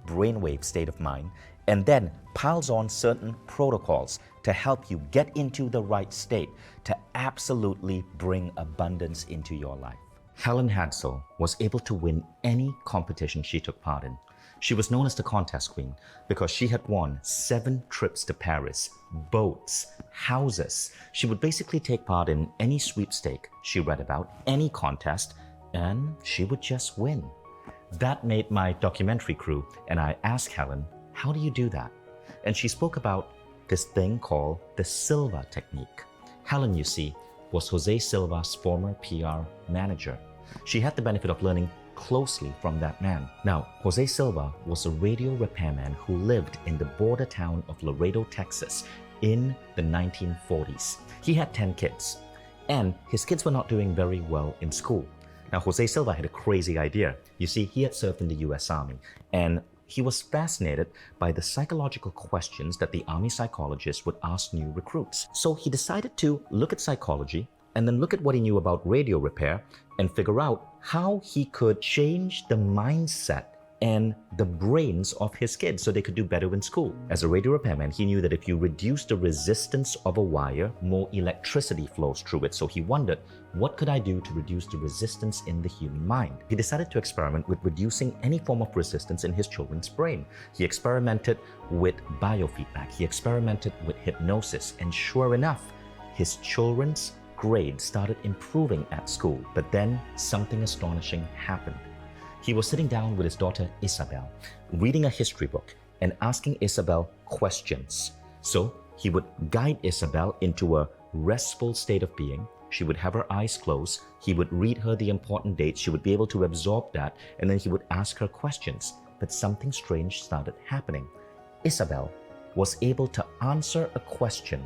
brainwave state of mind and then piles on certain protocols to help you get into the right state to absolutely bring abundance into your life. Helen Hadsell was able to win any competition she took part in. She was known as the contest queen because she had won 7 trips to Paris, boats, houses. She would basically take part in any sweepstake she read about, any contest, and she would just win. That made my documentary crew, and I asked Helen, how do you do that? And she spoke about this thing called the Silva technique. Helen, you see, was Jose Silva's former PR manager. She had the benefit of learning closely from that man. Now, Jose Silva was a radio repairman who lived in the border town of Laredo, Texas in the 1940s. He had 10 kids, and his kids were not doing very well in school. Now, Jose Silva had a crazy idea. You see, he had served in the US Army, and he was fascinated by the psychological questions that the Army psychologists would ask new recruits. So he decided to look at psychology and then look at what he knew about radio repair and figure out how he could change the mindset and the brains of his kids so they could do better in school. As a radio repairman, he knew that if you reduce the resistance of a wire, more electricity flows through it. So he wondered, what could I do to reduce the resistance in the human mind? He decided to experiment with reducing any form of resistance in his children's brain. He experimented with biofeedback. He experimented with hypnosis. And sure enough, his children's grades started improving at school. But then something astonishing happened. He was sitting down with his daughter Isabel, reading a history book and asking Isabel questions. So he would guide Isabel into a restful state of being. She would have her eyes closed. He would read her the important dates. She would be able to absorb that, and then he would ask her questions. But something strange started happening. Isabel was able to answer a question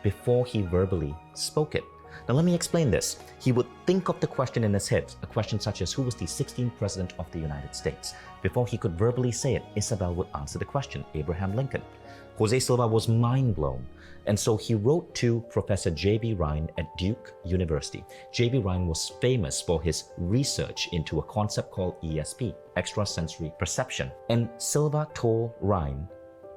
before he verbally spoke it. Now let me explain this. He would think of the question in his head, a question such as, who was the 16th president of the United States? Before he could verbally say it, Isabel would answer the question, Abraham Lincoln. Jose Silva was mind blown. And so he wrote to Professor J.B. Ryan at Duke University. J.B. Ryan was famous for his research into a concept called ESP, extrasensory perception. And Silva told Ryan,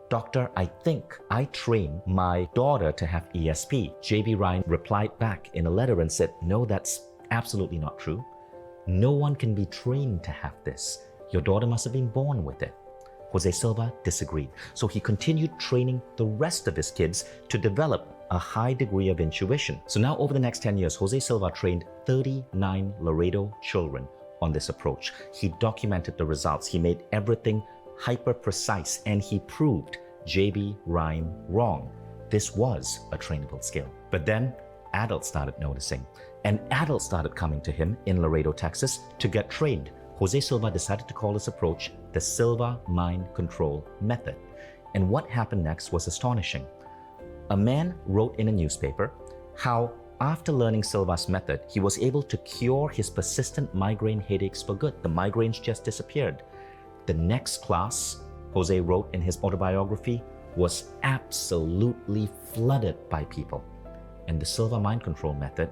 Doctor, I think I trained my daughter to have ESP. J.B. Ryan replied back in a letter and said, no, that's absolutely not true. No one can be trained to have this. Your daughter must have been born with it. Jose Silva disagreed. So he continued training the rest of his kids to develop a high degree of intuition. So now over the next 10 years, Jose Silva trained 39 Laredo children on this approach. He documented the results. He made everything hyper precise, and he proved J.B. Ryan wrong. This was a trainable skill. But then adults started noticing, and adults started coming to him in Laredo, Texas to get trained. Jose Silva decided to call this approach the Silva Mind Control Method. And what happened next was astonishing. A man wrote in a newspaper how after learning Silva's method, he was able to cure his persistent migraine headaches for good. The migraines just disappeared. The next class, Jose wrote in his autobiography, was absolutely flooded by people. And the Silva Mind Control Method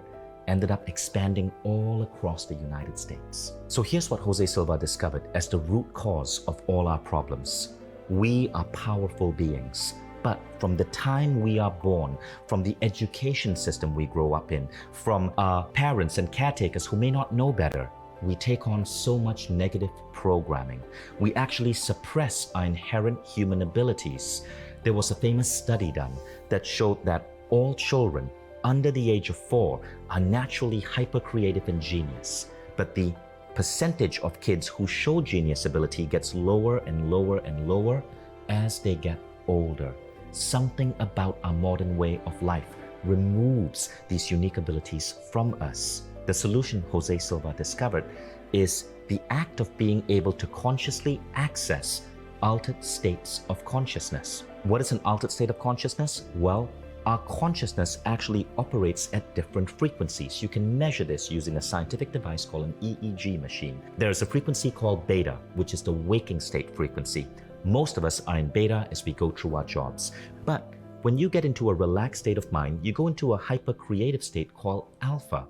ended up expanding all across the United States. So here's what Jose Silva discovered as the root cause of all our problems. We are powerful beings, but from the time we are born, from the education system we grow up in, from our parents and caretakers who may not know better, we take on so much negative programming. We actually suppress our inherent human abilities. There was a famous study done that showed that all children under the age of 4 are naturally hyper-creative and genius, but the percentage of kids who show genius ability gets lower and lower and lower as they get older. Something about our modern way of life removes these unique abilities from us. The solution Jose Silva discovered is the act of being able to consciously access altered states of consciousness. What is an altered state of consciousness? Well, our consciousness actually operates at different frequencies. You can measure this using a scientific device called an EEG machine. There is a frequency called beta, which is the waking state frequency. Most of us are in beta as we go through our jobs. But when you get into a relaxed state of mind, you go into a hyper-creative state called alpha.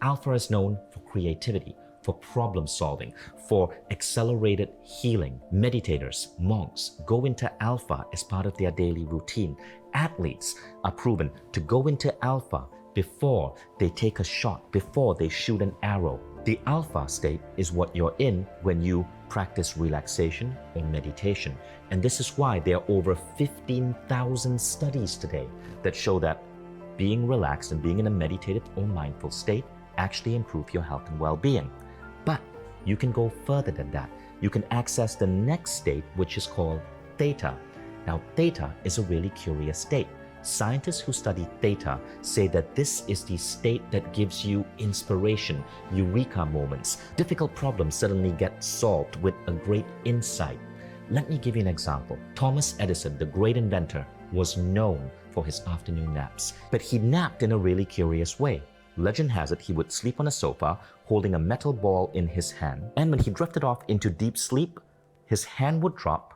Alpha is known for creativity, for problem solving, for accelerated healing. Meditators, monks go into alpha as part of their daily routine. Athletes are proven to go into alpha before they take a shot, before they shoot an arrow. The alpha state is what you're in when you practice relaxation or meditation. And this is why there are over 15,000 studies today that show that being relaxed and being in a meditative or mindful state actually improve your health and well-being. But you can go further than that. You can access the next state, which is called theta. Now, theta is a really curious state. Scientists who study theta say that this is the state that gives you inspiration, eureka moments. Difficult problems suddenly get solved with a great insight. Let me give you an example. Thomas Edison, the great inventor, was known for his afternoon naps, but he napped in a really curious way. Legend has it he would sleep on a sofa holding a metal ball in his hand, and when he drifted off into deep sleep, his hand would drop,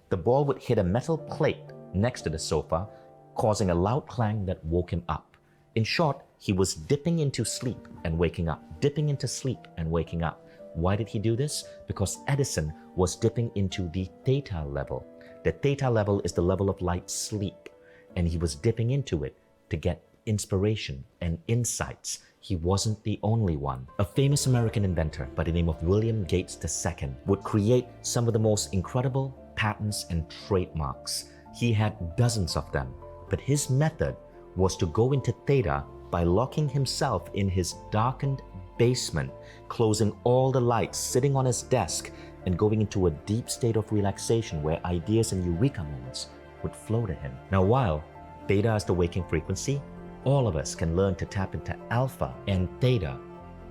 the ball would hit a metal plate next to the sofa, causing a loud clang that woke him up. In short, he was dipping into sleep and waking up, dipping into sleep and waking up. Why did he do this? Because Edison was dipping into the theta level. The theta level is the level of light sleep, and he was dipping into it to get inspiration and insights. He wasn't the only one. A famous American inventor by the name of William Gates II would create some of the most incredible patents and trademarks. He had dozens of them, but his method was to go into theta by locking himself in his darkened basement, closing all the lights, sitting on his desk, and going into a deep state of relaxation where ideas and eureka moments would flow to him. Now, while theta is the waking frequency, all of us can learn to tap into alpha and theta,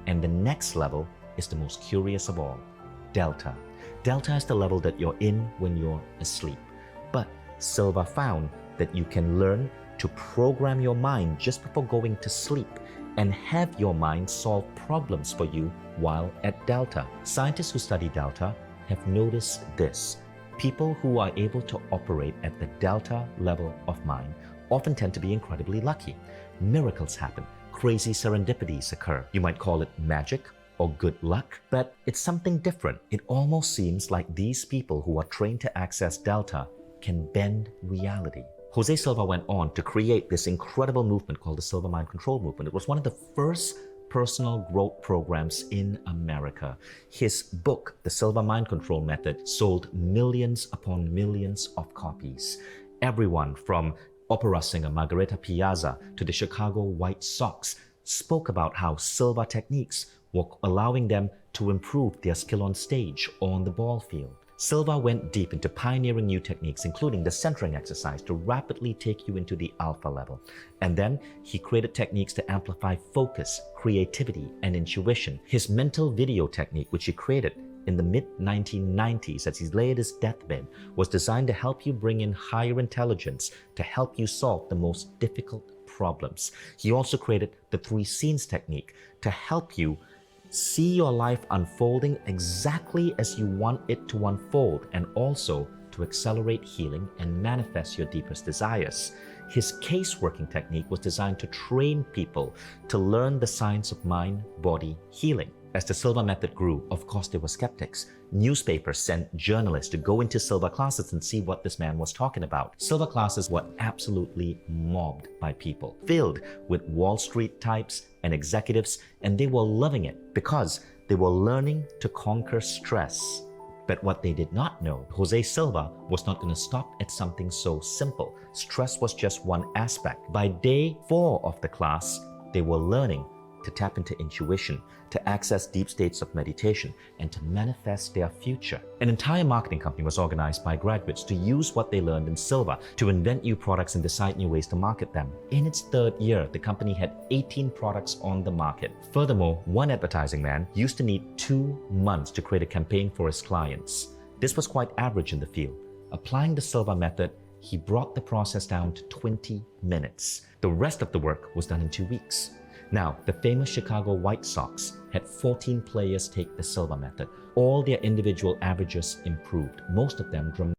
and the next level is the most curious of all, delta. Delta is the level that you're in when you're asleep. But Silva found that you can learn to program your mind just before going to sleep and have your mind solve problems for you while at delta. Scientists who study delta have noticed this. People who are able to operate at the delta level of mind often tend to be incredibly lucky. Miracles happen. Crazy serendipities occur. You might call it magic or good luck, but it's something different. It almost seems like these people who are trained to access delta can bend reality. Jose Silva went on to create this incredible movement called the Silva Mind Control Movement. It was one of the first personal growth programs in America. His book, The Silva Mind Control Method, sold millions upon millions of copies. Everyone from opera singer Margarita Piazza to the Chicago White Sox spoke about how Silva techniques were allowing them to improve their skill on stage or on the ball field. Silva went deep into pioneering new techniques, including the centering exercise to rapidly take you into the alpha level. And then he created techniques to amplify focus, creativity, and intuition. His mental video technique, which he created in the mid-1990s as he lay at his deathbed, was designed to help you bring in higher intelligence to help you solve the most difficult problems. He also created the 3 scenes technique to help you see your life unfolding exactly as you want it to unfold, and also to accelerate healing and manifest your deepest desires. His case working technique was designed to train people to learn the science of mind-body healing. As the Silva method grew, of course there were skeptics. Newspapers sent journalists to go into Silva classes and see what this man was talking about. Silva classes were absolutely mobbed by people, filled with Wall Street types and executives, and they were loving it because they were learning to conquer stress. But what they did not know, Jose Silva was not going to stop at something so simple. Stress was just one aspect. By day 4 of the class, they were learning to tap into intuition, to access deep states of meditation, and to manifest their future. An entire marketing company was organized by graduates to use what they learned in Silva to invent new products and decide new ways to market them. In its 3rd year, the company had 18 products on the market. Furthermore, one advertising man used to need 2 months to create a campaign for his clients. This was quite average in the field. Applying the Silva method, he brought the process down to 20 minutes. The rest of the work was done in 2 weeks. Now, the famous Chicago White Sox had 14 players take the Silva method. All their individual averages improved, most of them dramatically.